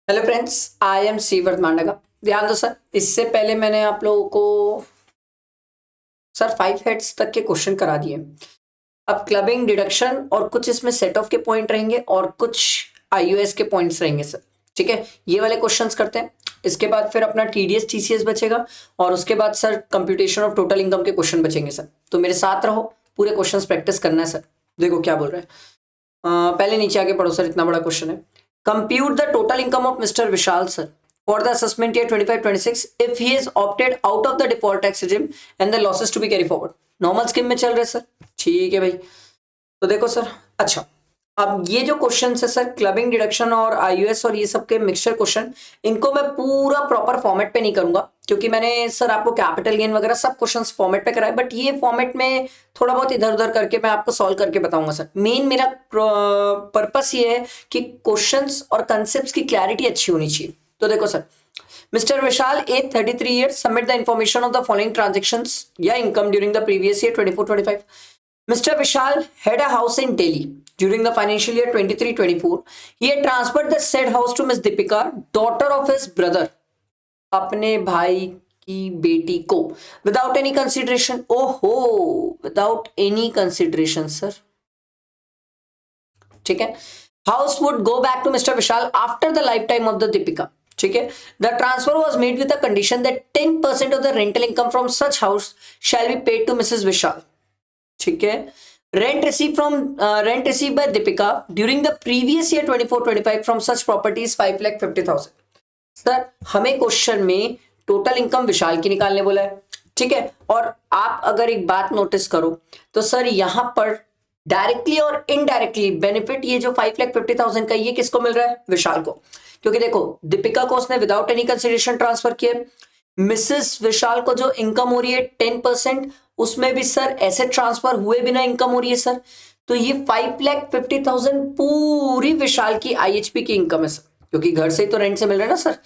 Hello friends, I am सीवर्थ मांडगा। ध्यान दो सर, इससे पहले मैंने आप लोगों को सर 5 हेड्स तक के क्वेश्चन करा दिए। अब क्लबिंग, डिडक्शन और कुछ इसमें सेट ऑफ के पॉइंट रहेंगे और कुछ आईयूएस के पॉइंट्स रहेंगे सर। ठीक है, ये वाले क्वेश्चंस करते हैं। इसके बाद फिर अपना टीडीएस टीसीएस बचेगा और उसके बाद sir computation of total income के क्वेश्चन बचेंगे सर। तो मेरे साथ रहो, पूरे क्वेश्चंस प्रैक्टिस करना है सर। देखो क्या बोल रहे हैं। पहले नीचे आगे पढ़ो सर, इतना बड़ा क्वेश्चन है। Compute the total income of mister Vishal sir for the assessment year 25-26 if he is opted out of the default tax regime and the losses to be carry forward। Normal scheme में चल रहे sir. ठीक है भाई, तो देखो sir. अच्छा, अब ये जो क्वेश्चन है सर, क्लबिंग, डिडक्शन और आईयूएस और ये सब के मिक्सचर क्वेश्चन, इनको मैं पूरा प्रॉपर फॉर्मेट पे नहीं करूंगा क्योंकि मैंने सर आपको कैपिटल गेन वगैरह सब क्वेश्चंस फॉर्मेट पे कराए, बट ये फॉर्मेट में थोड़ा बहुत इधर उधर करके मैं आपको सॉल्व करके बताऊंगा सर। मेन मेरा पर्पस ये है कि क्वेश्चंस और कंसेप्ट की क्लैरिटी अच्छी होनी चाहिए। तो देखो sir, Mr. Vishal, age 33 years, submit the information of the following transactions या income during the previous year 24-25. Mr. Vishal had a house in Delhi during the financial year 23-24. He had transferred the said house to Miss Deepika, daughter of his brother, अपने भाई की बेटी को, without any consideration. ओहो, without any consideration sir. ठीक है, house would go back to Mr. Vishal after the lifetime of the Deepika. ठीक है, the transfer was made with the condition that 10% of the rental income from such house shall be paid to Mrs Vishal. ठीक है, rent receive by Deepika during the previous year 24-25 from such properties 5,50,000। Sir हमें question में total income Vishal की निकालने बोला है। ठीक है, और आप अगर एक बात नोटिस करो तो सर यहां पर डायरेक्टली और इनडायरेक्टली बेनिफिट ये जो 5,50,000 का ये किसको मिल रहा है? विशाल को। क्योंकि देखो, दीपिका को उसने विदाउट एनी कंसिडरेशन ट्रांसफर किया। मिसेस विशाल को जो इनकम हो रही है 10%, उसमें भी सर एसेट ट्रांसफर हुए बिना इनकम हो रही है सर। तो ये 5,50,000 पूरी विशाल की आईएचपी की इनकम है सर, क्योंकि घर से ही तो रेंट से मिल रहा है ना सर।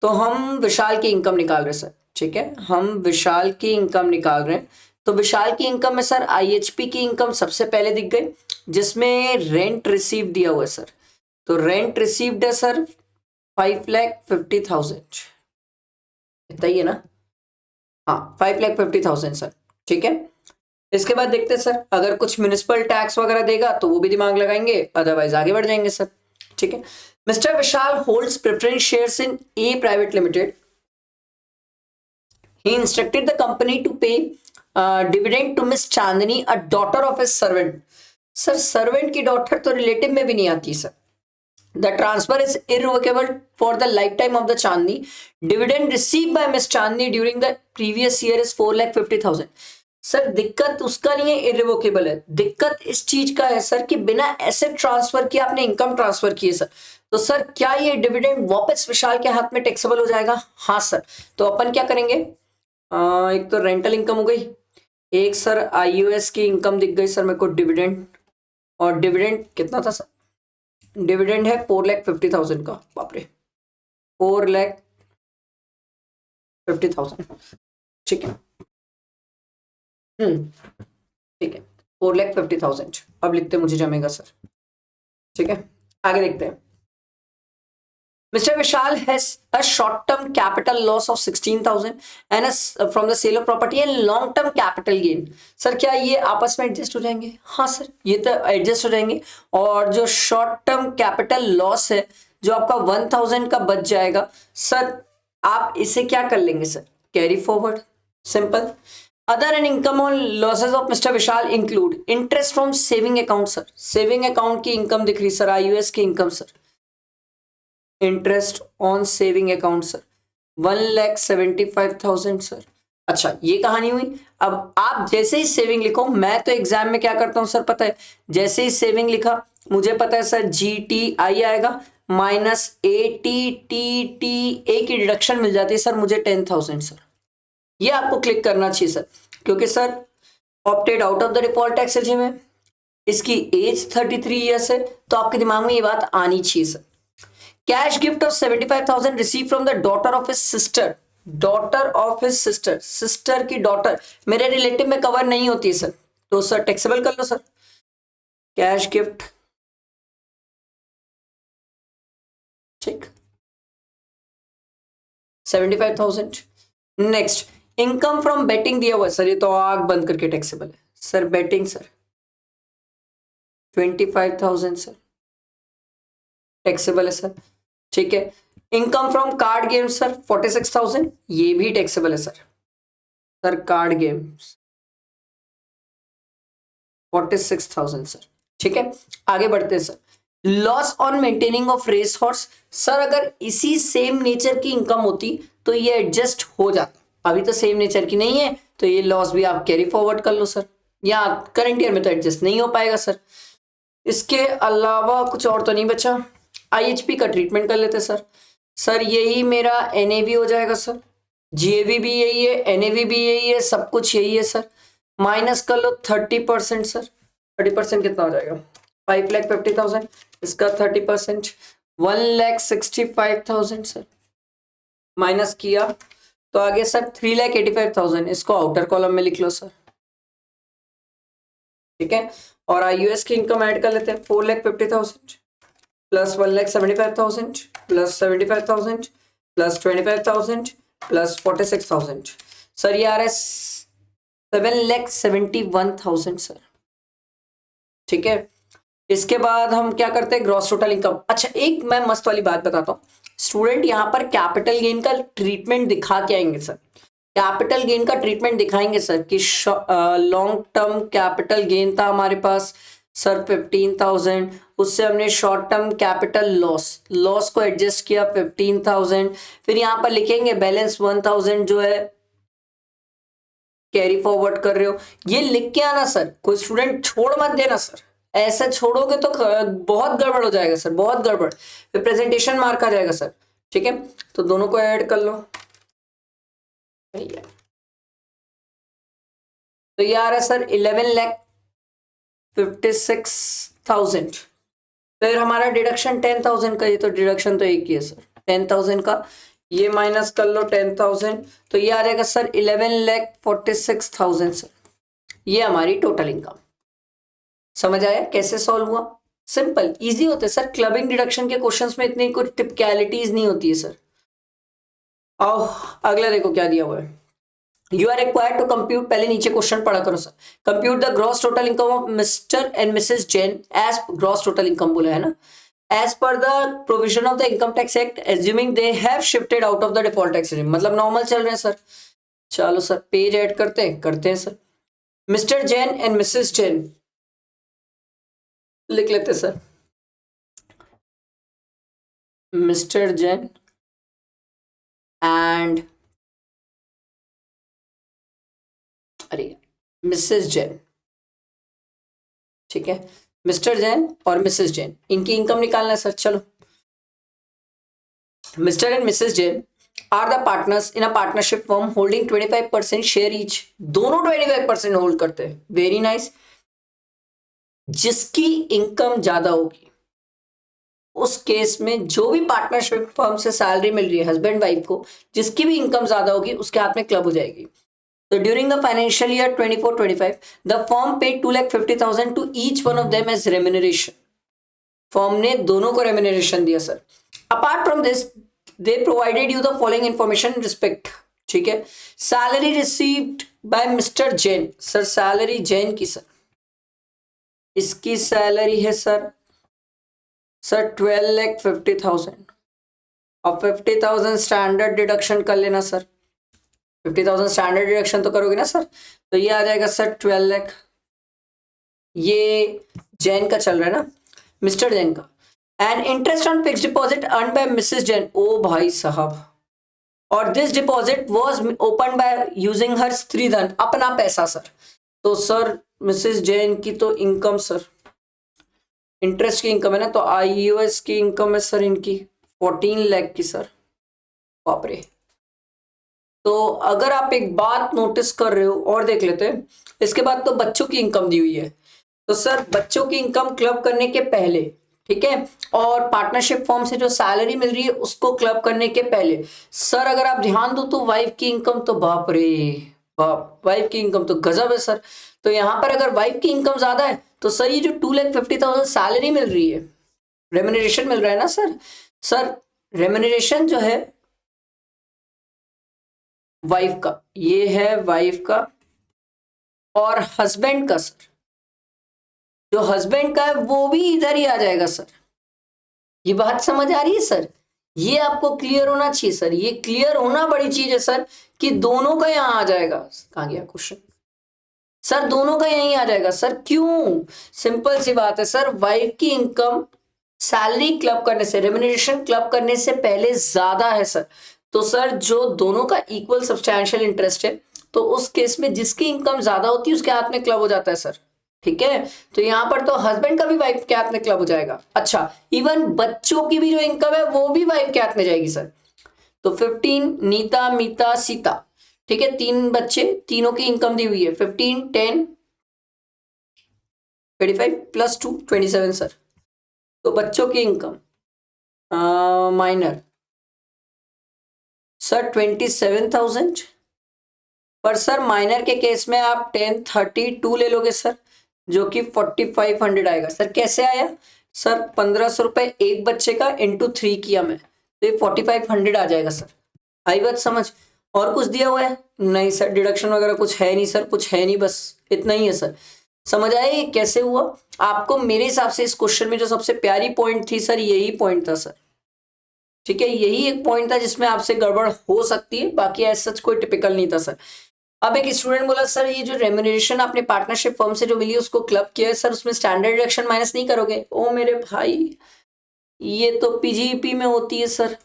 तो हम विशाल की इनकम निकाल रहे हैं सर। ठीक है, हम विशाल की इनकम निकाल रहे हैं। तो विशाल की इनकम में सर आईएचपी की इनकम सबसे पहले दिख गई, जिसमें रेंट रिसीव दिया हुआ है सर। तो रेंट रिसीव्ड है सर 5,50,000, इतना ही है ना? हाँ, 5,50,000 सर। ठीक है, इसके बाद देखते हैं सर, अगर कुछ म्युनिसिपल टैक्स वगैरह देगा तो वो भी दिमाग लगाएंगे, अदरवाइज आगे बढ़ जाएंगे सर। ठीक है, Mr Vishal holds preference shares in a private limited. He instructed the company to pay dividend to Miss Chandni, a daughter of his servant. Sir servant की डॉटर तो रिलेटिव में भी नहीं आती sir. The transfer is irrevocable for the lifetime of the Chandni. Dividend received by Miss Chandni during the previous year is 4,50,000. Sir दिक्कत उसका नहीं है, इरिवोकेबल है। दिक्कत इस चीज का है सर कि बिना एसेट ट्रांसफर किए आपने इनकम ट्रांसफर की है सर। तो सर क्या ये डिविडेंड वापस विशाल के हाथ में टैक्सेबल हो जाएगा? हाँ सर। तो अपन क्या करेंगे, एक तो रेंटल इनकम हो गई, एक सर आईयूएस की इनकम दिख गई सर मेरे को, डिविडेंड। और डिविडेंड कितना था सर? डिविडेंड है 4,50,000 का। बाप रे, 4,50,000। ठीक है, ठीक है, 4,50,000 अब लिखते मुझे जमेगा सर। ठीक है, आगे देखते हैं। Mr. Vishal has a short-term capital loss of 16,000 and from the sale of property and long-term capital gain। Sir क्या ये आपस में एडजस्ट हो जाएंगे? हाँ सर, ये तो एडजस्ट हो जाएंगे। और जो शॉर्ट टर्म कैपिटल लॉस है जो आपका 1,000 का बच जाएगा सर, आप इसे क्या कर लेंगे sir? Carry forward, simple. Other and income on losses of mister Vishal include interest from saving account. Sir saving account की इनकम दिख रही सर, आईयूएस की income sir, interest on saving account sir 1,75,000 sir. अच्छा, ये कहानी हुई। अब आप जैसे ही सेविंग लिखो, मैं तो एग्जाम में क्या करता हूं सर पता है, जैसे ही सेविंग लिखा मुझे पता है सर GTI आएगा माइनस ATTTA की डिडक्शन मिल जाती है सर मुझे 10,000 सर। ये आपको क्लिक करना चाहिए सर, क्योंकि sir opted out of the default tax regime है, इसकी एज 33 ईयर्स है, तो आपके दिमाग में ये बात आनी चाहिए sir. Cash gift of 75,000 receive from the daughter of his sister. Daughter of his sister, sister की डॉटर मेरे रिलेटिव में कवर नहीं होती है सर, तो सर टैक्सेबल कर लो सर। कैश गिफ्ट, ठीक। 75,000। नेक्स्ट इनकम फ्रॉम बेटिंग दिया हुआ है सर, ये तो आग बंद करके टैक्सेबल है sir. Betting sir 25,000 sir, taxable है सर। ठीक है, income from card games sir 46,000, ये भी टैक्सेबल है sir. Sir card games 46,000 sir. ठीक है, आगे बढ़ते हैं sir. Loss on maintaining of race horse sir, अगर इसी सेम नेचर की इनकम होती तो ये एडजस्ट हो जाता, अभी तो सेम नेचर की नहीं है तो ये लॉस भी आप कैरी फॉरवर्ड कर लो सर, या करंट ईयर में तो एडजस्ट नहीं हो पाएगा सर। इसके अलावा कुछ और तो नहीं बचा। आईएचपी का ट्रीटमेंट कर लेते सर। सर यही मेरा एनएवी हो जाएगा सर, जीएवी भी यही है, एनएवी भी यही है, सब कुछ यही है सर। माइनस कर लो 30% सर। 30% कितना हो जाएगा? 5,50,000। इसका 30% 1,65,000 सर। माइनस किया तो आगे सर 3,85,000, इसको आउटर कॉलम में लिख लो सर। ठीक है, और आईयूएस की इनकम ऐड कर लेते हैं। 4,50,000 plus 1,75,000 plus 75,000 plus 25,000 plus 46,000 sir, ये आ रहा है 7,71,000 सर। ठीक है, इसके बाद हम क्या करते हैं? Gross total income. अच्छा, एक मैं मस्त वाली बात बताता हूँ। स्टूडेंट यहाँ पर कैपिटल गेन का ट्रीटमेंट दिखा के आएंगे सर। कैपिटल गेन का ट्रीटमेंट दिखाएंगे सर कि लॉन्ग टर्म कैपिटल गेन था हमारे पास सर 15,000, उससे हमने शॉर्ट टर्म कैपिटल लॉस को एडजस्ट किया 15,000, फिर यहाँ पर लिखेंगे बैलेंस 1,000 जो है कैरी फॉरवर्ड कर रहे हो। ये लिख के आना सर, कोई स्टूडेंट छोड़ मत देना सर, ऐसा छोड़ोगे तो बहुत गड़बड़ हो जाएगा सर, बहुत गड़बड़, फिर प्रेजेंटेशन मार्क आ जाएगा सर। ठीक है, तो दोनों को ऐड कर लो। तो ये आ रहा है सर 11,56,000। फिर हमारा डिडक्शन 10,000 का, ये तो डिडक्शन तो एक ही है सर 10,000 का, ये माइनस कर लो 10,000, तो ये आ जाएगा सर 11,46,000 सर। ये हमारी टोटल इनकम। समझ आया कैसे सॉल्व हुआ? सिंपल इजी होते सर, क्लबिंग डिडक्शन के क्वेश्चंस में इतनी कोई टिपिकलिटीज नहीं होती है सर। आओ अगला देखो क्या दिया हुआ है। You are required to compute, पहले नीचे क्वेश्चन पढ़ा करो sir. Compute the gross total income of mister and Mrs Jain as gross total income बोला है ना, as per the provision of the income tax act assuming they have shifted out of the default tax regime, मतलब normal चल रहे हैं sir. चलो sir page add करते हैं sir. Mister Jain and Mrs Jain लिख लेते sir. Mister Jain and Mrs Jain. ठीक है, मिस्टर जैन और मिसेस जैन, इनकी इनकम निकालना है सर। चलो, mister and Mrs Jain are the partners in a partnership firm holding 25% share each, दोनों 25% होल्ड करते हैं। Very nice. जिसकी इनकम ज्यादा होगी उस केस में जो भी पार्टनरशिप फर्म से सैलरी मिल रही है हस्बैंड वाइफ को, जिसकी भी इनकम ज्यादा होगी उसके हाथ में क्लब हो जाएगी। तो during the financial year 24-25 the firm paid 2,50,000 to each one of them as remuneration. Firm ने दोनों को रेम्यूनरेशन दिया sir. Apart from this they provided you the following information respect. ठीक है, salary received by mister Jain sir, salary Jain की sir, इसकी salary है sir 12,50,000 और 50,000 स्टैंडर्ड डिडक्शन कर लेना सर। 50,000 स्टैंडर्ड डिडक्शन तो करोगे ना सर, तो ये आ जाएगा सर 12 लाख। ये जैन का चल रहा है ना, मिस्टर जैन का। And interest on fix deposit earn by Mrs Jain, ओ भाई साहब, और this deposit was open by using her stridhan, अपना पैसा सर। तो सर मिसेस जैन की तो इनकम सर, इंटरेस्ट की इनकम है ना, तो आईयूएस की इनकम है सर इनकी 14 लाख की सर। बाप रे। तो अगर आप एक बात नोटिस कर रहे हो और देख लेते हैं, इसके बाद तो बच्चों की इनकम दी हुई है। तो सर बच्चों की इनकम क्लब करने के पहले, ठीक है, और पार्टनरशिप फॉर्म से जो सैलरी मिल रही है उसको क्लब करने के पहले सर अगर आप ध्यान दो तो वाइफ की इनकम तो बाप रे बाप, वाइफ की इनकम तो गजब है सर। तो यहां पर अगर वाइफ की इनकम ज्यादा है तो सर ये जो 2,50,000 सैलरी मिल रही है, रेम्यूनरेशन मिल रहा है ना सर, सर रेम्यूनरेशन जो है वाइफ का, ये है वाइफ का, और हस्बैंड का सर, जो हस्बैंड का है वो भी इधर ही आ जाएगा सर। ये बात समझ आ रही है सर? ये आपको क्लियर होना चाहिए सर, ये क्लियर होना बड़ी चीज है सर, कि दोनों का यहां आ जाएगा। कहां गया क्वेश्चन सर? दोनों का यहीं आ जाएगा सर। क्यों? सिंपल सी बात है सर, वाइफ की इनकम सैलरी क्लब करने से, रेम्युनरेशन क्लब करने से पहले ज्यादा है सर। तो सर जो दोनों का इक्वल सब्सटैंशियल इंटरेस्ट है, तो उस केस में जिसकी इनकम ज्यादा होती है उसके हाथ में क्लब हो जाता है सर। ठीक है, तो यहां पर तो हस्बैंड का भी वाइफ के हाथ में क्लब हो जाएगा। अच्छा, इवन बच्चों की भी जो इनकम है वो भी वाइफ के हाथ में जाएगी सर। तो 15 नीता मीता सीता, ठीक है, 3 बच्चे, तीनों की इनकम दी हुई है 15 10 25 प्लस 2 27 सर। तो बच्चों की इनकम माइनर सर 27,000, पर सर माइनर के केस में आप 1032 ले लोगे सर, जो कि 4500 आएगा सर। कैसे आया सर? 1500 रुपए एक बच्चे का इंटू 3 किया मैं, तो ये 4500 आ जाएगा सर। आई बात समझ? और कुछ दिया हुआ है? नहीं सर, डिडक्शन वगैरह कुछ है नहीं सर, कुछ है नहीं, बस इतना ही है सर। समझ आए ये कैसे हुआ आपको? मेरे हिसाब से इस क्वेश्चन में जो सबसे प्यारी पॉइंट थी सर, यही पॉइंट था सर। ठीक है, यही एक पॉइंट था जिसमें आपसे गड़बड़ हो सकती है, बाकी ऐसा सच कोई टिपिकल नहीं था सर। अब एक स्टूडेंट बोला सर ये जो रेम्युनरेशन आपने पार्टनरशिप फर्म से जो मिली उसको क्लब किया है सर, उसमें स्टैंडर्ड डिडक्शन माइनस नहीं करोगे? ओ मेरे भाई, ये तो पीजीईपी में होती है sir.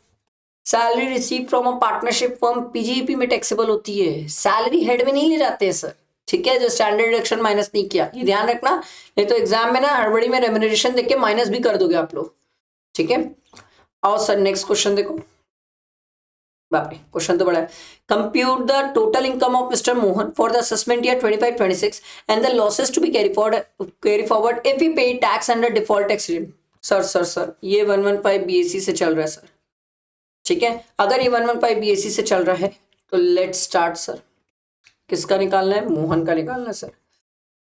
Salary receive from a partnership firm PGBP में टैक्सेबल होती है, सैलरी हेड में नहीं ले जाते हैं सर। ठीक है, जो स्टैंडर्ड डिडक्शन माइनस नहीं किया, ये ध्यान रखना, नहीं तो एग्जाम में ना हड़बड़ी में रेम्युनरेशन देख के माइनस भी कर दोगे आप लोग। ठीक है, आओ सर नेक्स्ट क्वेश्चन देखो। बाप रे, क्वेश्चन तो बड़ा है। Compute the total income of Mr Mohan for the assessment year 25-26 and the losses to be carry forward if he pay tax under default tax regime. Sir ये 115 बीएससी से चल रहा है सर। ठीक है, अगर ये 115 बीएससी से चल रहा है तो लेट स्टार्ट सर। किसका निकालना है? मोहन का निकालना है सर।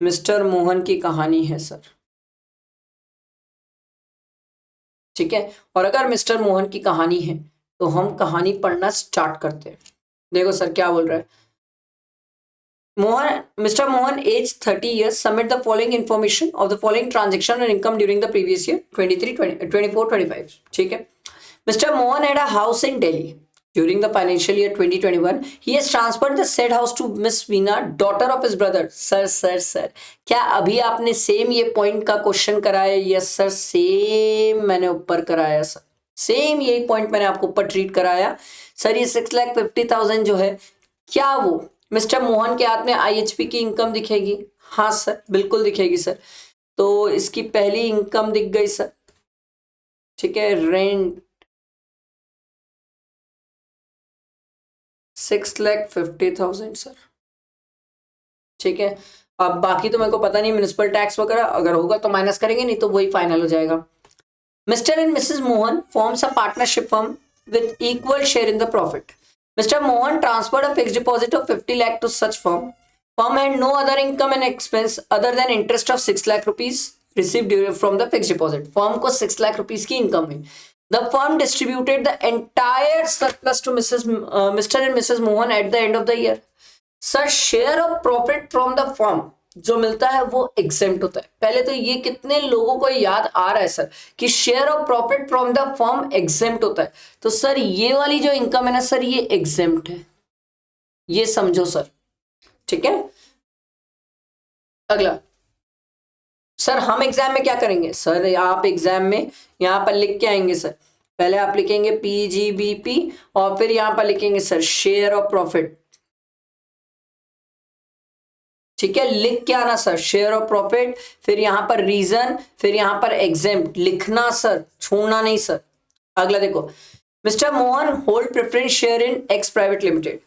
मिस्टर मोहन की कहानी है सर। ठीक है, और अगर मिस्टर मोहन की कहानी है तो हम कहानी पढ़ना स्टार्ट करते हैं। देखो सर क्या बोल रहा है। Mohan, Mr. Mohan, age 30 years, submit the following information of the following transaction and income during the previous year, 23, 20, 24, 25. ठीक है, Mr. Mohan had a house in Delhi. During the financial year 2021, he has transferred the said house to Miss Veena, daughter of his brother. Sir क्या अभी आपने same ये point का question कराया? Yes sir, same मैंने ऊपर कराया sir, same यही पॉइंट मैंने आपको ऊपर ट्रीट कराया सर। ये 6,50,000 जो है, क्या वो मिस्टर मोहन के हाथ में आईएचपी की इनकम दिखेगी? हाँ सर, बिल्कुल दिखेगी सर। तो इसकी पहली इनकम दिख गई सर। ठीक है, रेंट 6,50,000 सर। ठीक है, अब बाकी तो मेरे को पता नहीं, म्युनिसिपल टैक्स वगैरह अगर होगा तो माइनस करेंगे, नहीं तो वही फाइनल हो जाएगा। Mister and Mrs Mohan forms a partnership firm with equal share in the profit. Mr. Mohan transferred a fixed deposit of 50 lakh to such firm. Firm had no other income and expense other than interest of 6 lakh rupees received from the fixed deposit. Firm को 6 lakh rupees की income है. The firm distributed the entire surplus to Mr. and Mrs. Mohan at the end of the year. Sir, share of profit from the firm जो मिलता है वो exempt होता है। पहले तो ये कितने लोगों को याद आ रहा है सर कि share of profit from the firm exempt होता है? तो सर ये वाली जो इनकम है ना सर, ये एग्जेम्प्ट है, ये समझो सर। ठीक है, अगला सर, हम एग्जाम में क्या करेंगे सर? आप एग्जाम में यहां पर लिख के आएंगे सर, पहले आप लिखेंगे पीजीबीपी और फिर यहां पर लिखेंगे सर शेयर ऑफ प्रॉफिट। ठीक है, लिख के आना सर शेयर ऑफ प्रॉफिट, फिर यहां पर रीजन, फिर यहां पर एग्जेम्प्ट लिखना सर, छोड़ना नहीं सर। अगला देखो, Mr Mohan hold preference share in X private limited.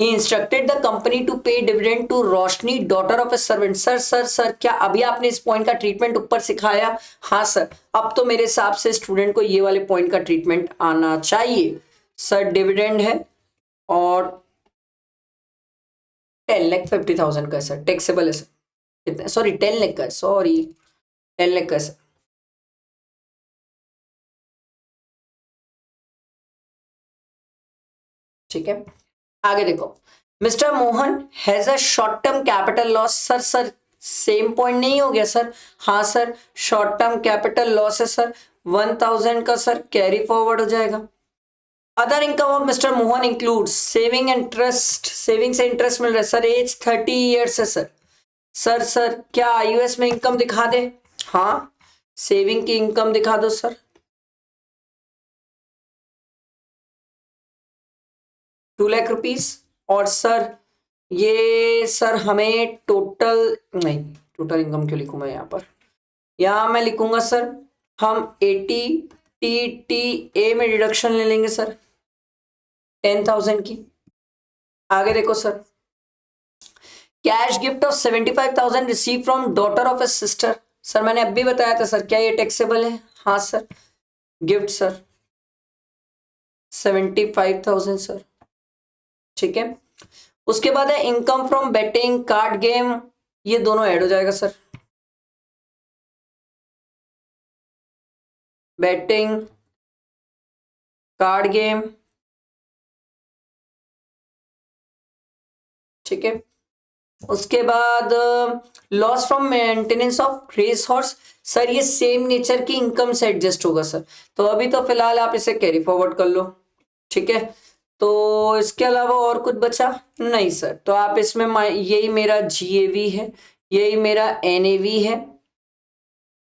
He instructed the company to pay dividend to Roshni daughter of a servant. Sir क्या अभी आपने इस पॉइंट का ट्रीटमेंट ऊपर सिखाया? हाँ सर, अब तो मेरे हिसाब से स्टूडेंट को ये वाले पॉइंट का ट्रीटमेंट आना चाहिए सर। डिविडेंड है और 10,50,000 का है सर, टैक्सेबल है सर। कितना? सॉरी 10 लाख का है, सॉरी 10 लाख का है सर। ठीक है, आगे देखो, Mr Mohan has a short term capital loss. Sir same point नहीं हो गया सर? हाँ sir, short term capital loss है सर 1000 का सर, कैरी फॉरवर्ड हो जाएगा। Other income of Mr Mohan include saving interest, saving से इंटरेस्ट मिल रहा है सर, एज 30 ईयर्स है सर। सर क्या आईयूएस में इनकम दिखा दे? हाँ, सेविंग की इनकम दिखा दो सर, 2 लाख रुपीस। और सर ये सर हमें टोटल, नहीं टोटल इनकम क्यों लिखूं मैं यहाँ पर, यहाँ मैं लिखूंगा सर हम 80 टी ए में डिडक्शन ले लेंगे सर 10,000 की। आगे देखो sir, cash gift of 75,000 receive from daughter of A sister. Sir मैंने अभी बताया था सर, क्या ये टैक्सेबल है? हाँ सर, गिफ्ट सर 75,000 सर, ठीक है। उसके बाद है income from betting, card game, ये दोनों ऐड हो जाएगा सर, बेटिंग, कार्ड गेम, ठीक है। उसके बाद loss from maintenance of race horse, sir ये सेम नेचर की इनकम से एडजस्ट होगा सर, तो अभी तो फिलहाल आप इसे कैरी फॉरवर्ड कर लो, ठीक है। तो इसके अलावा और कुछ बचा नहीं सर, तो आप इसमें यही मेरा जीएवी है, यही मेरा एनएवी है,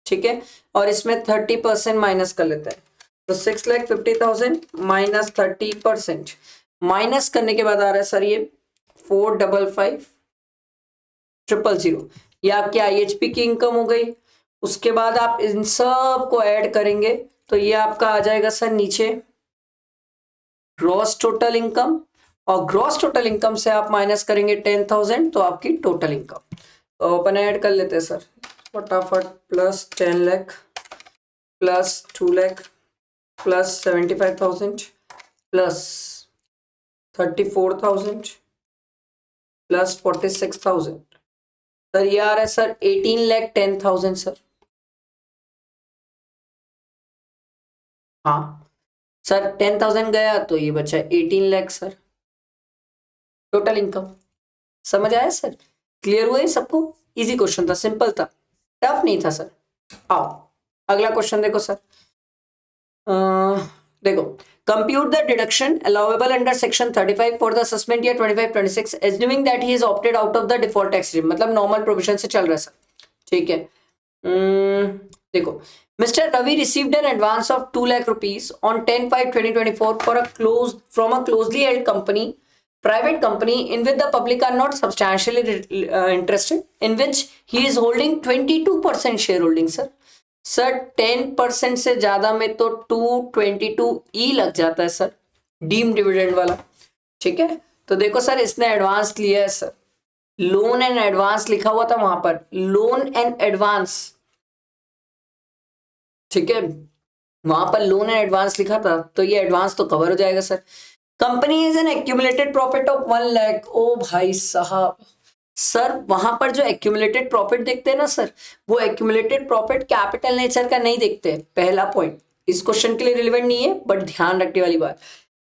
ठीक है। और इसमें 30% माइनस कर लेते हैं, तो 6,50,000 माइनस 30%, माइनस करने के बाद आ रहा है सर ये 455,000, ये आपकी आईएचपी की इनकम हो गई। उसके बाद आप इन सब को ऐड करेंगे तो ये आपका आ जाएगा सर नीचे ग्रॉस टोटल इनकम, और ग्रॉस टोटल इनकम से आप माइनस करेंगे 10,000 तो आपकी टोटल इनकम। तो अपन ऐड कर लेते हैं सर फटाफट, plus 10 lakh plus 2 lakh plus 75,000 plus 34,000 plus 46,000, sir ये आ रहा है सर 18,10,000 सर। हाँ सर 10,000 गया तो ये बचा 18 लाख सर टोटल इनकम। समझ आया सर? क्लियर हुआ है सबको? इजी क्वेश्चन था, सिंपल था, टफ नहीं था सर। आओ अगला क्वेश्चन देखो सर, देखो, compute the deduction allowable under section 35 for the assessment year 25-26 assuming that he is opted out of the default tax regime, मतलब नॉर्मल प्रोविजन से चल रहा है सर, ठीक है। देखो, mister Ravi received an advance of 2 lakh rupees on 10/5/2024 for from a closely held company, private company in which the public are not substantially interested, in which he is holding 22% shareholding sir 10% से ज्यादा में तो 222E लग जाता है sir, deem dividend वाला, ठीक है। तो देखो सर इसने एडवांस लिया है सर, लोन एंड एडवांस लिखा हुआ था वहां पर, लोन एंड एडवांस, ठीक है, वहां पर लोन एंड एडवांस लिखा था, तो ये एडवांस तो कवर हो जाएगा sir. Company is an accumulated profit of 1 lakh, ओ भाई साहब, सर वहां पर जो एक्यूमुलेटेड प्रॉफिट देखते हैं ना सर, वो एक्यूमुलेटेड प्रॉफिट कैपिटल नेचर का नहीं देखते। पहला पॉइंट इस क्वेश्चन के लिए रिलेवेंट नहीं है, बट ध्यान रखने वाली बात,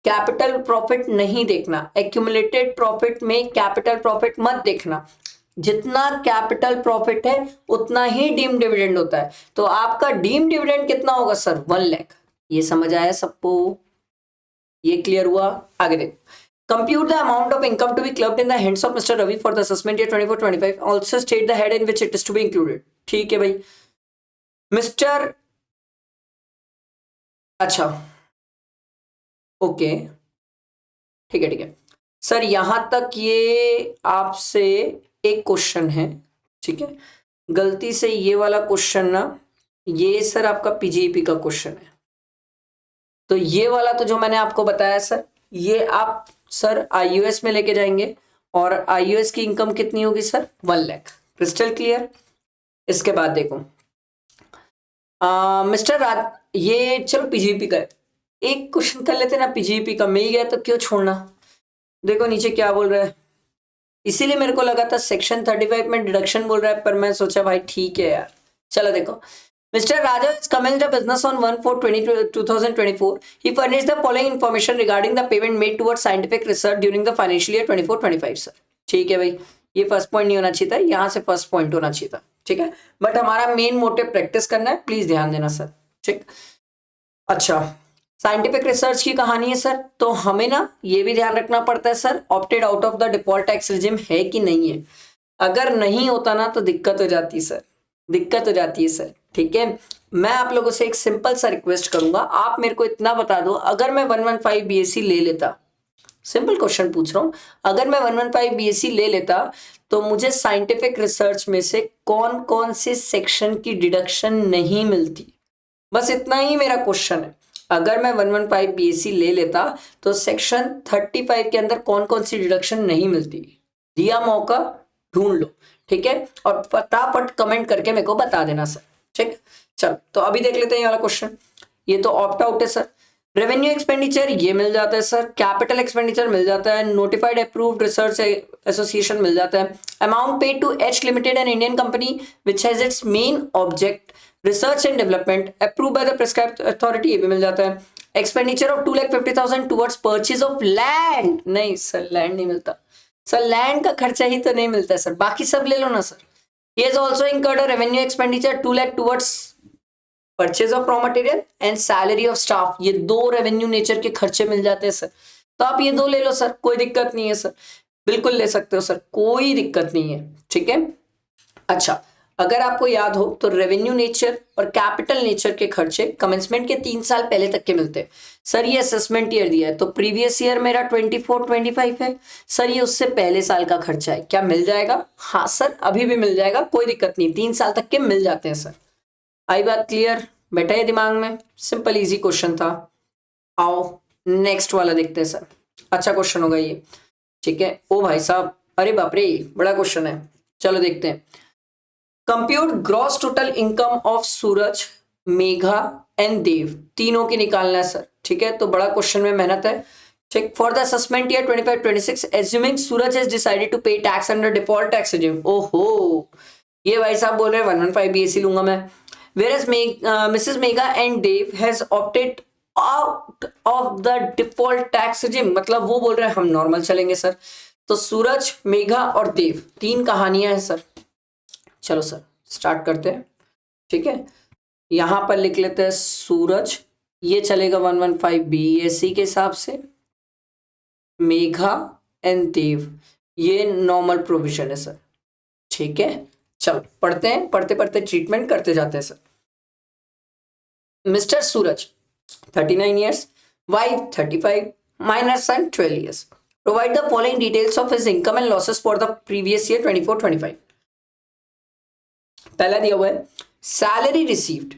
कैपिटल प्रॉफिट नहीं देखना, एक्यूमुलेटेड प्रॉफिट में कैपिटल प्रॉफिट मत देखना, जितना कैपिटल प्रॉफिट है उतना ही डीम डिविडेंड होता है। तो आपका डीम डिविडेंड कितना होगा सर? 1 लाख। ये समझ आया सबको? ये क्लियर हुआ? आगे देखो, compute the amount of income to be clubbed in the hands of Mr. Ravi for the assessment year 24-25, also state the head in which it is to be included, ठीक है भाई। मिस्टर, अच्छा okay, ठीक है ठीक है sir, यहां तक ये आपसे एक क्वेश्चन है, ठीक है। गलती से ये वाला क्वेश्चन ना, ये सर आपका पीजीईपी का क्वेश्चन है, तो ये वाला तो जो मैंने आपको बताया सर, ये आप सर आईयूएस में लेके जाएंगे, और आईयूएस की इनकम कितनी होगी सर? 1 लाख। Crystal clear? इसके बाद देखो मिस्टर राज, ये चलो पीजीईपी का एक क्वेश्चन कर लेते ना, पीजीईपी का मिल गया तो क्यों छोड़ना। देखो नीचे क्या बोल रहा है, इसीलिए मेरे को लगा था सेक्शन 35 में डिडक्शन बोल रहा है, पर मैं सोचा भाई ठीक है यार, चलो देखो, Mr. Raja has commenced a business on 1/4/2024. He furnished the following information regarding the payment made towards scientific research during the financial year 24-25 sir. ठीक है भाई, ये फर्स्ट पॉइंट नहीं होना चाहिए था, यहाँ से फर्स्ट पॉइंट होना चाहिए था। ठीक है, बट हमारा मेन मोटिव प्रैक्टिस करना है, प्लीज ध्यान देना सर। ठीक, अच्छा साइंटिफिक रिसर्च की कहानी है सर, तो हमें ना ये भी ध्यान रखना पड़ता है sir, opted out of the default tax regime है कि नहीं है। अगर नहीं होता ना तो दिक्कत हो जाती है सर, दिक्कत हो जाती है सर। ठीक है, मैं आप लोगों से एक सिंपल सा रिक्वेस्ट करूंगा, आप मेरे को इतना बता दो, अगर मैं 115 बीएससी ले लेता, सिंपल क्वेश्चन पूछ रहा हूं, अगर मैं 115 बीएससी ले लेता तो मुझे साइंटिफिक रिसर्च में से कौन कौन से सेक्शन की डिडक्शन नहीं मिलती, बस इतना ही मेरा क्वेश्चन है। अगर मैं 115 बीएससी ले लेता तो सेक्शन 35 के अंदर कौन कौन सी डिडक्शन नहीं मिलती, दिया मौका, ढूंढ लो। ठीक है, और फटाफट कमेंट करके मेरे को बता देना सर। ठीक, चल तो अभी देख लेते हैं ये वाला क्वेश्चन। ये तो ऑप्ट आउट है सर। रेवेन्यू एक्सपेंडिचर ये मिल जाता है सर, कैपिटल एक्सपेंडिचर मिल जाता है, नोटिफाइड अप्रूव्ड रिसर्च एसोसिएशन मिल जाता है, amount paid to H limited an Indian company which has its main object research and development approve by the prescribed authority, ये भी मिल जाता है। Expenditure of 2,50,000 towards purchase of land, नहीं sir land नहीं मिलता सर, लैंड का खर्चा ही तो नहीं मिलता है सर, बाकी सब ले लो ना sir. He has also incurred a revenue expenditure 2 lakh towards purchase of raw material and salary of staff, ये दो रेवेन्यू नेचर के खर्चे मिल जाते हैं सर, तो आप ये दो ले लो सर, कोई दिक्कत नहीं है सर, बिल्कुल ले सकते हो सर, कोई दिक्कत नहीं है। ठीक है, अच्छा अगर आपको याद हो तो रेवेन्यू नेचर और कैपिटल नेचर के खर्चे कमेंसमेंट के 3 साल पहले तक के मिलते हैं सर। ये असेसमेंट ईयर दिया है तो प्रीवियस ईयर मेरा 24-25 है सर, ये उससे पहले साल का खर्चा है, क्या मिल जाएगा? हाँ सर अभी भी मिल जाएगा, कोई दिक्कत नहीं, 3 साल तक के मिल जाते हैं सर। आई बात क्लियर? बैठा है दिमाग में? सिंपल इजी क्वेश्चन था। आओ नेक्स्ट वाला देखते हैं सर, अच्छा क्वेश्चन होगा ये। ठीक है, ओ भाई साहब, अरे बाप रे बड़ा क्वेश्चन है, चलो देखते हैं। Compute gross total income of Suraj, Megha and Dev, तीनों की निकालना है सर। ठीक है, तो बड़ा क्वेश्चन में मेहनत है। ठीक, for the assessment year 25-26 assuming Suraj has decided to pay tax under default tax regime. ओहो, ये भाई साहब बोल रहे हैं 115 बीएससी लूंगा मैं, whereas Mrs Megha and Dev has opted out of the default tax regime, मतलब वो बोल रहे हैं हम नॉर्मल चलेंगे सर। तो सूरज, मेघा और देव, तीन कहानियां हैं सर। चलो सर स्टार्ट करते हैं। ठीक है, यहां पर लिख लेते हैं सूरज, ये चलेगा 115 बीएससी के हिसाब से, मेघा एंड देव ये नॉर्मल प्रोविजन है सर। ठीक है, चलो पढ़ते हैं, पढ़ते पढ़ते ट्रीटमेंट करते जाते हैं sir. Mister Suraj 39 years, wife 35, minor son 12 years. Provide the following details of his income and losses for the previous year 24-25. पहला दिया हुआ है salary received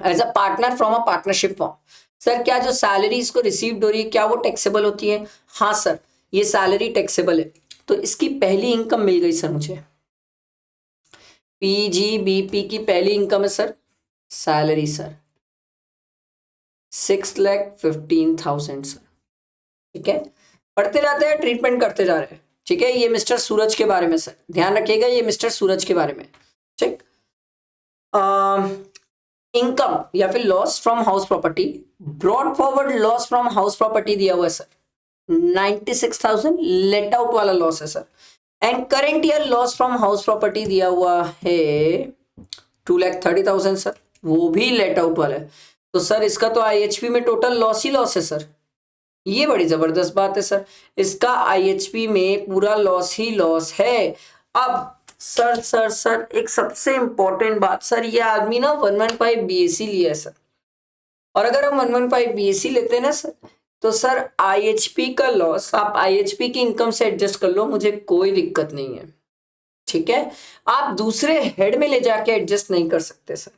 as a partner from a partnership form. Sir क्या जो salary इसको received हो रही है क्या वो टैक्सेबल होती है? हाँ सर, ये सैलरी टैक्सेबल है, तो इसकी पहली इनकम मिल गई सर मुझे, पीजीबीपी की पहली इनकम है सर सैलरी सर 6,15,000 सर। ठीक है, पढ़ते जाते हैं, ट्रीटमेंट करते जा रहे हैं। ठीक है, ये मिस्टर सूरज के बारे में सर, ध्यान रखिएगा ये मिस्टर सूरज के बारे में। ठीक, इनकम या फिर loss from house property, brought forward loss from house property दिया हुआ है सर 96,000, लेट आउट वाला लॉस है sir. And current year loss from house property दिया हुआ है 2,30,000 सर, वो भी लेट आउट वाला है। तो सर इसका तो आईएचपी में टोटल लॉस ही लॉस है सर, ये बड़ी जबरदस्त बात है सर, इसका आईएचपी में पूरा लॉस ही लॉस है। अब सर सर सर एक सबसे इंपॉर्टेंट बात सर, ये आदमी ना 115 बीएससी लिया है सर, और अगर हम 115 बीएससी लेते हैं ना सर तो सर आईएचपी का लॉस आप आईएचपी की इनकम से एडजस्ट कर लो, मुझे कोई दिक्कत नहीं है। ठीक है, आप दूसरे हेड में ले जाके एडजस्ट नहीं कर सकते सर,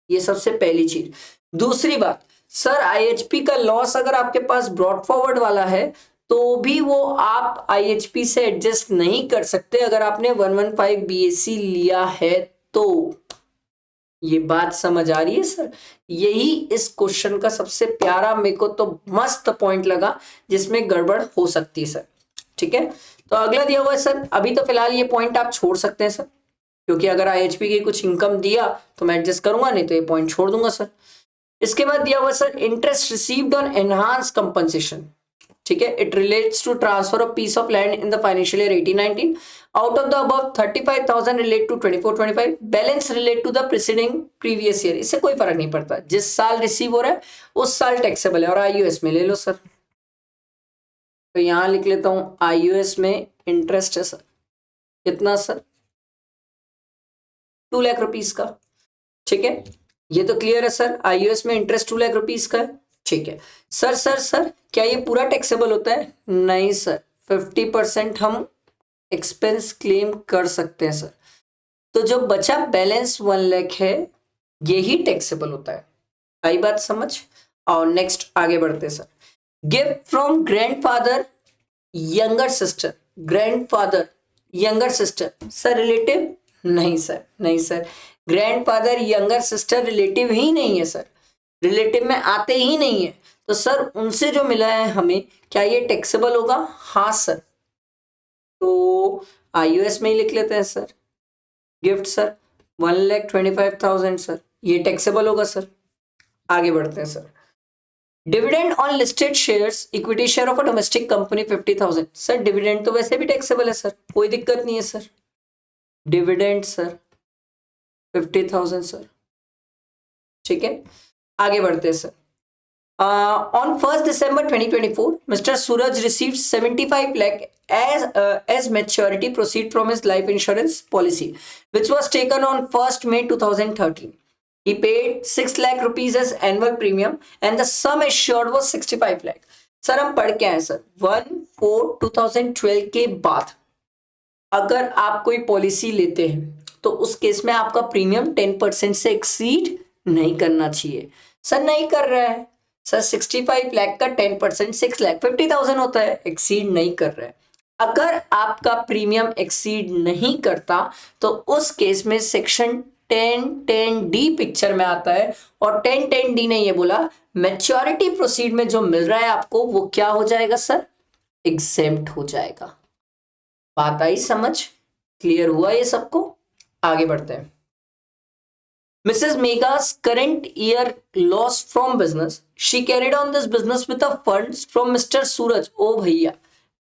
ये सबसे पहली चीज। दूसरी बात सर, आईएचपी का लॉस अगर आपके पास ब्रॉड फॉरवर्ड वाला है तो भी वो आप आईएचपी से एडजस्ट नहीं कर सकते अगर आपने 115 बीएससी लिया है तो। ये बात समझ आ रही है सर? यही इस क्वेश्चन का सबसे प्यारा मेरे को तो मस्त पॉइंट लगा जिसमें गड़बड़ हो सकती है सर। ठीक है, तो अगला दिया हुआ है सर, अभी तो फिलहाल ये पॉइंट आप छोड़ सकते हैं सर। क्योंकि अगर IHP की कुछ इनकम दिया तो मैं एडजस्ट करूंगा, नहीं तो ये पॉइंट छोड़ दूंगा सर। इसके बाद दिया हुआ sir interest received on enhance compensation, ठीक है, it relates to transfer of piece of land in the financial year 18-19, out of the above 35,000 relate to 24-25, balance relate to the preceding previous year. इससे कोई फर्क नहीं पड़ता, जिस साल receive हो रहा है उस साल टैक्सेबल है। और IUS में ले लो सर, तो यहां लिख लेता हूं IUS में इंटरेस्ट है सर, कितना सर, 2 लाख रुपीस का, ठीक है, ये तो क्लियर है सर। IUS में इंटरेस्ट 2 लाख रुपीस का है, ठीक है। सर सर सर क्या ये पूरा टैक्सेबल होता है? नहीं सर, 50% हम एक्सपेंस क्लेम कर सकते हैं सर। तो जो बचा बैलेंस 1 लाख है यही टैक्सेबल होता है। आई बात समझ? और नेक्स्ट आगे बढ़ते sir. Gift from grandfather younger sister, grandfather younger sister sir relative? नहीं सर, नहीं sir, grandfather younger sister relative ही नहीं है सर, रिलेटिव में आते ही नहीं है। तो सर उनसे जो मिला है हमें, क्या ये टैक्सेबल होगा? हाँ सर, तो IUS में ही लिख लेते हैं सर। गिफ्ट सर 1,25,000 सर, ये टैक्सेबल होगा सर। आगे बढ़ते हैं sir. Dividend on listed shares, equity share of a domestic company 50,000 sir, dividend तो वैसे भी टैक्सेबल है सर, कोई दिक्कत नहीं है सर। डिविडेंड सर 50,000 सर, ठीक है। आगे बढ़ते हैं sir. On 1st December 2024, Mr. Suraj received 75 lakh as maturity proceed from his life insurance policy, which was taken on 1st May 2013. He paid 6 lakh rupees as annual premium and the sum assured was 65 lakh. Sir हम पढ़ के आए sir 1/4/2012 के बाद अगर आप कोई policy लेते हैं तो उस केस में आपका प्रीमियम 10% से एक्सीड नहीं करना चाहिए। सर नहीं कर रहा है सर, 65 लाख का 10% 6 लाख 50,000 होता है, एक्सीड नहीं कर रहा है। अगर आपका प्रीमियम एक्सीड नहीं करता तो उस केस में सेक्शन 10(10)(d) पिक्चर में आता है, और 10(10)(d) ने ये बोला मैच्योरिटी प्रोसीड में जो मिल रहा है आपको वो क्या हो जाएगा सर? एग्जेम्प्ट हो जाएगा। बात आई समझ? क्लियर हुआ ये सबको? आगे बढ़ते हैं। Mrs. Megha's current year loss from business. She carried on this business with the funds from Mr. Suraj. ओ भैया,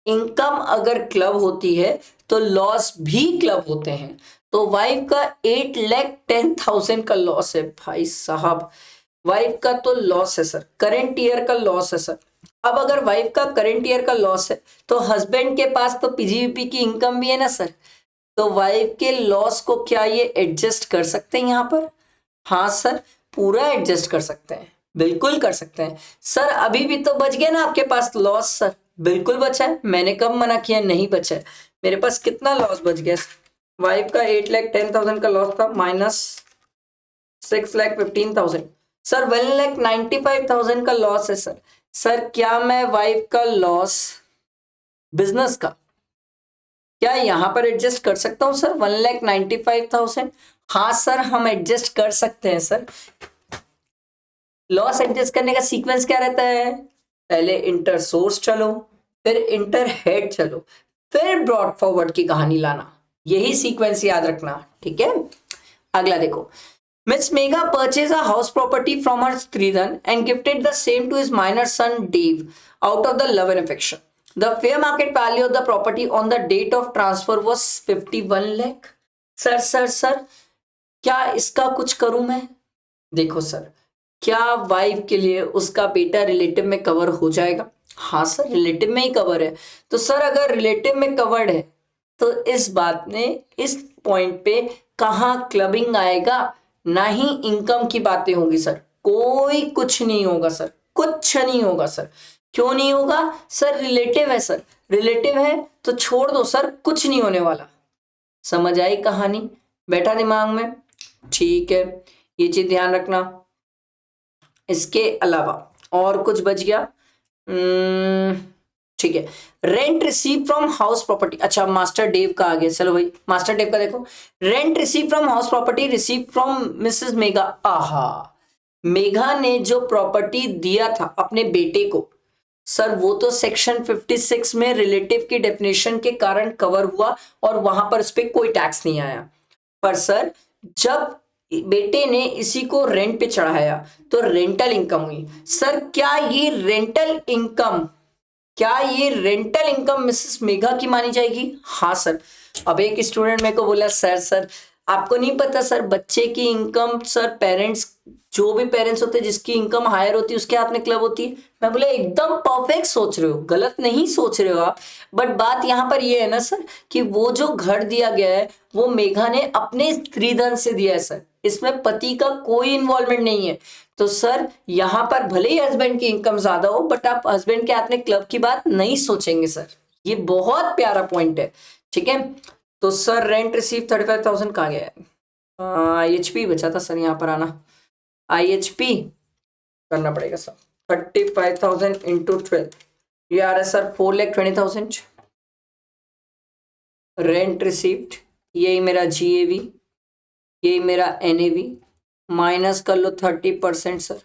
इनकम अगर क्लब होती है तो लॉस भी क्लब होते हैं। तो वाइफ का 8,10,000 का लॉस है भाई साहब, वाइफ का तो लॉस है सर, करंट ईयर का लॉस है सर। अब अगर वाइफ का करंट ईयर का लॉस है तो हस्बैंड के पास तो PGBP की इनकम भी है ना सर, तो वाइफ के लॉस को क्या ये एडजस्ट कर सकते हैं यहाँ पर? हाँ सर, पूरा एडजस्ट कर सकते हैं, बिल्कुल कर सकते हैं सर। अभी भी तो बच गया ना आपके पास लॉस सर, बिल्कुल बचा है, मैंने कब मना किया नहीं बचा है। मेरे पास कितना लॉस बच गया? वाइफ का 8,10,000 का लॉस था माइनस 6,15,000 सर, 1,95,000 का लॉस है सर। सर क्या मैं वाइफ का लॉस बिजनेस का क्या यहां पर एडजस्ट कर सकता हूं सर? 1,95,000, हाँ सर हम एडजस्ट कर सकते हैं सर। लॉस एडजस्ट करने का सीक्वेंस क्या रहता है? पहले इंटर सोर्स चलो, फिर इंटर हेड चलो, फिर ब्रॉड फॉरवर्ड की कहानी लाना, यही सीक्वेंस याद रखना, ठीक है। अगला देखो। Miss Megha purchase a house property from her stridhan and gifted the same to his minor son Dev out of the love and affection. The fair market value of the property on the date of transfer was 51 lakh. Sir क्या इसका कुछ करूं मैं? देखो sir, क्या wife के लिए उसका बेटा रिलेटिव में कवर हो जाएगा? हाँ सर, रिलेटिव में ही कवर है। तो सर अगर रिलेटिव में कवर्ड है तो इस बात में इस पॉइंट पे कहाँ क्लबिंग आएगा? ना ही इनकम की बातें होंगी सर, कोई कुछ नहीं होगा सर, कुछ नहीं होगा सर। क्यों नहीं होगा सर? रिलेटिव है सर, रिलेटिव है तो छोड़ दो सर, कुछ नहीं होने वाला। समझ आई कहानी? बैठा दिमाग में? ठीक है, ये चीज ध्यान रखना। इसके अलावा और कुछ बच गया? ठीक है, rent receive from house property. अच्छा, मास्टर डेव का आ गया, चलो भाई मास्टर डेव का देखो। Rent receive from house property receive from Mrs mega. आहा, मेघा ने जो प्रॉपर्टी दिया था अपने बेटे को सर, वो तो सेक्शन 56 में रिलेटिव की डेफिनेशन के कारण कवर हुआ और वहां पर उस पर कोई टैक्स नहीं आया। पर सर जब बेटे ने इसी को रेंट पे चढ़ाया तो रेंटल इनकम हुई। सर क्या ये रेंटल इनकम मिसेस मेघा की मानी जाएगी? हाँ सर। अब एक स्टूडेंट मेरे को बोला सर आपको नहीं पता सर बच्चे की इनकम, सर पेरेंट्स, जो भी पेरेंट्स होते हैं जिसकी इनकम हायर होती है उसके हाथ में क्लब होती है। मैं बोला एकदम परफेक्ट सोच रहे हो, गलत नहीं सोच रहे हो आप। बट बात यहाँ पर ये है ना सर कि वो जो घर दिया गया है वो मेघा ने अपने स्त्रीधन से दिया है सर, इसमें पति का कोई इन्वॉल्वमेंट नहीं है। तो सर यहाँ पर भले ही हस्बैंड की इनकम ज्यादा हो बट आप हस्बैंड के हाथ में क्लब की बात नहीं सोचेंगे सर। ये बहुत प्यारा पॉइंट है, ठीक है। तो सर रेंट रिसीव 35,000 कहाँ गया है? IHP बचा था सर, यहाँ पर आना IHP करना पड़ेगा सर। 35,000 इंटू 12 ये आ रहा है सर 4,20,000। रेंट रिसीव्ड यही मेरा GAV, यही मेरा NAV, माइनस कर लो 30% सर,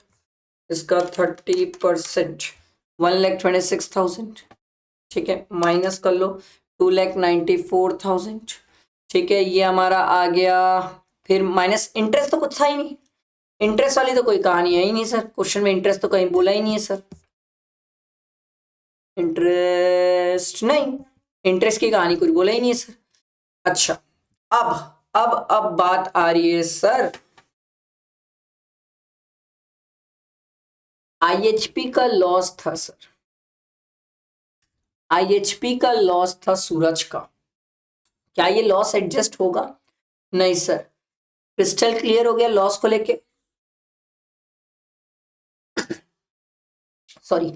इसका 30% 1,26,000, ठीक है। माइनस कर लो 2,94,000, ठीक है। ये हमारा आ गया, फिर माइनस इंटरेस्ट तो कुछ था ही नहीं, इंटरेस्ट वाली तो कोई कहानी है ही नहीं सर, क्वेश्चन में इंटरेस्ट तो कहीं बोला ही नहीं है सर, इंटरेस्ट नहीं, इंटरेस्ट की कहानी कुछ बोला ही नहीं है सर। अच्छा अब बात आ रही है सर IHP का लॉस था सर, IHP का लॉस था सूरज का, क्या ये लॉस एडजस्ट होगा? नहीं सर। क्रिस्टल क्लियर हो गया लॉस को लेके? सॉरी,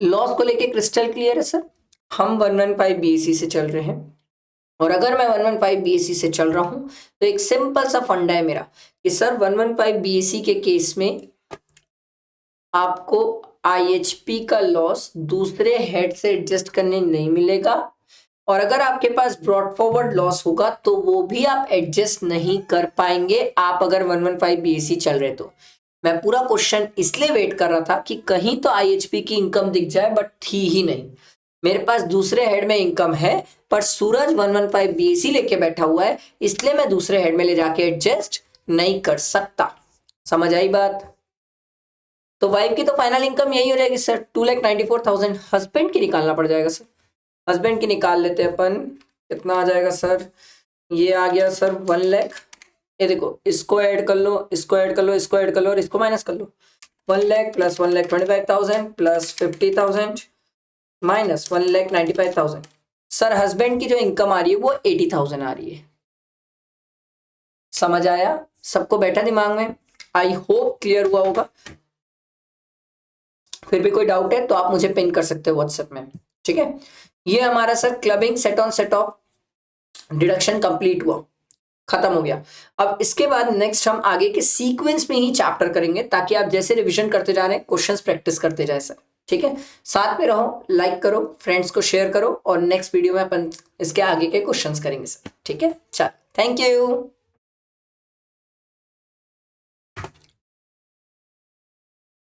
लॉस को लेके क्रिस्टल क्लियर है सर। हम 115 BSE से चल रहे हैं और अगर मैं 115 BSE से चल रहा हूं तो एक सिंपल सा फंडा है मेरा कि सर 115 BSE के केस में आपको IHP का लॉस दूसरे हेड से एडजस्ट करने नहीं मिलेगा, और अगर आपके पास ब्रॉड फॉरवर्ड लॉस होगा तो वो भी आप एडजस्ट नहीं कर पाएंगे आप अगर 115 BSE चल रहे। तो मैं पूरा क्वेश्चन इसलिए वेट कर रहा था कि कहीं तो IHP की इनकम दिख जाए, बट थी ही नहीं। मेरे पास दूसरे हेड में इनकम है पर सूरज 115 BSE लेके बैठा हुआ है, इसलिए मैं दूसरे हेड में ले जाके एडजस्ट नहीं कर सकता। समझ आई बात? तो वाइफ की तो फाइनल इनकम यही हो जाएगी सर 2,94,000। हस्बैंड की निकालना पड़ जाएगा सर, हस्बैंड की निकाल लेते हैं अपन, कितना आ जाएगा सर? ये आ गया सर 1 लाख। ये देखो इसको ऐड कर लो, इसको ऐड कर लो, इसको ऐड कर लो और इसको माइनस कर लो। 1 lakh plus 1,25,000 plus 50,000 minus 1,95,000। Sir husband की जो इनकम आ रही है वो 80,000 आ रही है। समझ आया? सबको बैठा दिमाग में? आई होप क्लियर हुआ होगा। फिर भी कोई डाउट है तो आप मुझे पिन कर सकते हो व्हाट्सएप में, ठीक है। ये हमारा sir clubbing set on set of deduction complete हुआ, खत्म हो गया। अब इसके बाद नेक्स्ट हम आगे के सीक्वेंस में ही चैप्टर करेंगे ताकि आप जैसे रिवीजन करते जा रहे हैं क्वेश्चंस प्रैक्टिस करते जाए सर, ठीक है। साथ में रहो, लाइक करो, फ्रेंड्स को शेयर करो और नेक्स्ट वीडियो में अपन इसके आगे के क्वेश्चंस करेंगे सर, ठीक है। चल, थैंक यू।